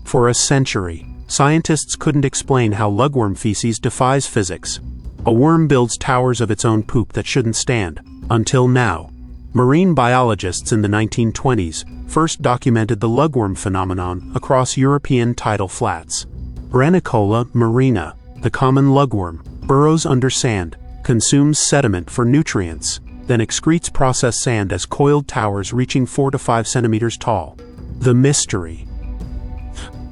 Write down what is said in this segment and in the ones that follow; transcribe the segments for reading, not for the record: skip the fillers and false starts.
For a century, scientists couldn't explain how lugworm feces defies physics. A worm builds towers of its own poop that shouldn't stand. Until now. Marine biologists in the 1920s first documented the lugworm phenomenon across European tidal flats. Arenicola marina, the common lugworm, burrows under sand, consumes sediment for nutrients, then excretes processed sand as coiled towers reaching 4 to 5 centimeters tall. The mystery.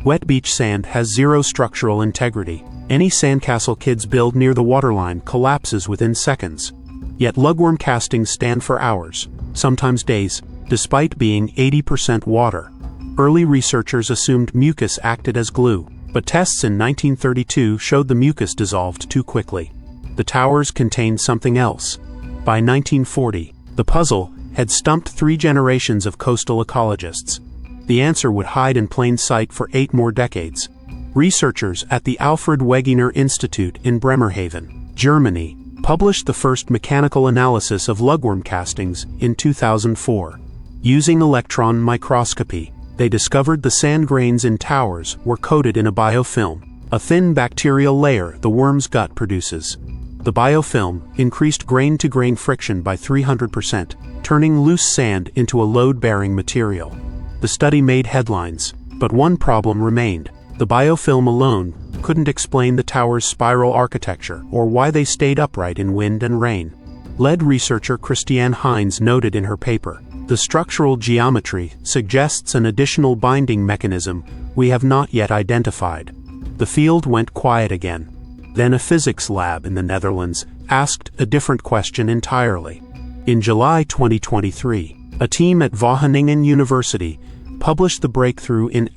Wet beach sand has zero structural integrity. Any sandcastle kids build near the waterline collapses within seconds. Yet lugworm castings stand for hours, sometimes days, despite being 80% water. Early researchers assumed mucus acted as glue, but tests in 1932 showed the mucus dissolved too quickly. The towers contained something else. By 1940, the puzzle had stumped 3 generations of coastal ecologists. The answer would hide in plain sight for 8 more decades. Researchers at the Alfred Wegener Institute in Bremerhaven, Germany, published the first mechanical analysis of lugworm castings in 2004. Using electron microscopy, they discovered the sand grains in towers were coated in a biofilm, a thin bacterial layer the worm's gut produces. The biofilm increased grain-to-grain friction by 300%, turning loose sand into a load-bearing material. The study made headlines, but one problem remained. The biofilm alone couldn't explain the tower's spiral architecture or why they stayed upright in wind and rain. Lead researcher Christiane Heinz noted in her paper, the structural geometry suggests an additional binding mechanism we have not yet identified. The field went quiet again. Then a physics lab in the Netherlands asked a different question entirely. In July 2023, a team at Wageningen University published the breakthrough in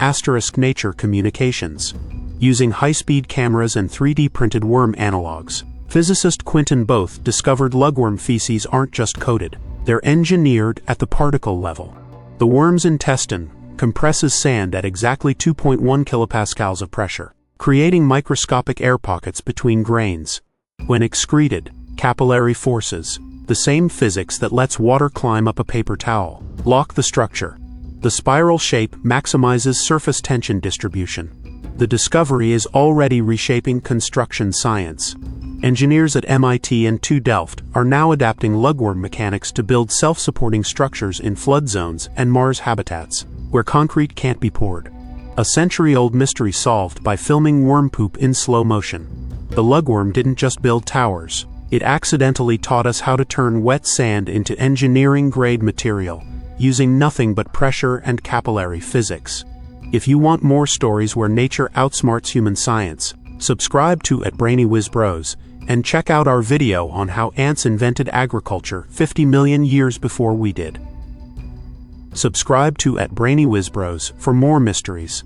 *nature communications. Using high-speed cameras and 3D printed worm analogs, physicist Quinton Both discovered lugworm feces aren't just coated, they're engineered at the particle level. The worm's intestine compresses sand at exactly 2.1 kilopascals of pressure, creating microscopic air pockets between grains. When excreted, capillary forces, the same physics that lets water climb up a paper towel, lock the structure. The spiral shape maximizes surface tension distribution. The discovery is already reshaping construction science. Engineers at MIT and TU Delft are now adapting lugworm mechanics to build self-supporting structures in flood zones and Mars habitats, where concrete can't be poured. A century-old mystery solved by filming worm poop in slow motion. The lugworm didn't just build towers. It accidentally taught us how to turn wet sand into engineering-grade material, using nothing but pressure and capillary physics. If you want more stories where nature outsmarts human science, subscribe to @BrainyWizBros and check out our video on how ants invented agriculture 50 million years before we did. Subscribe to @BrainyWizBros for more mysteries.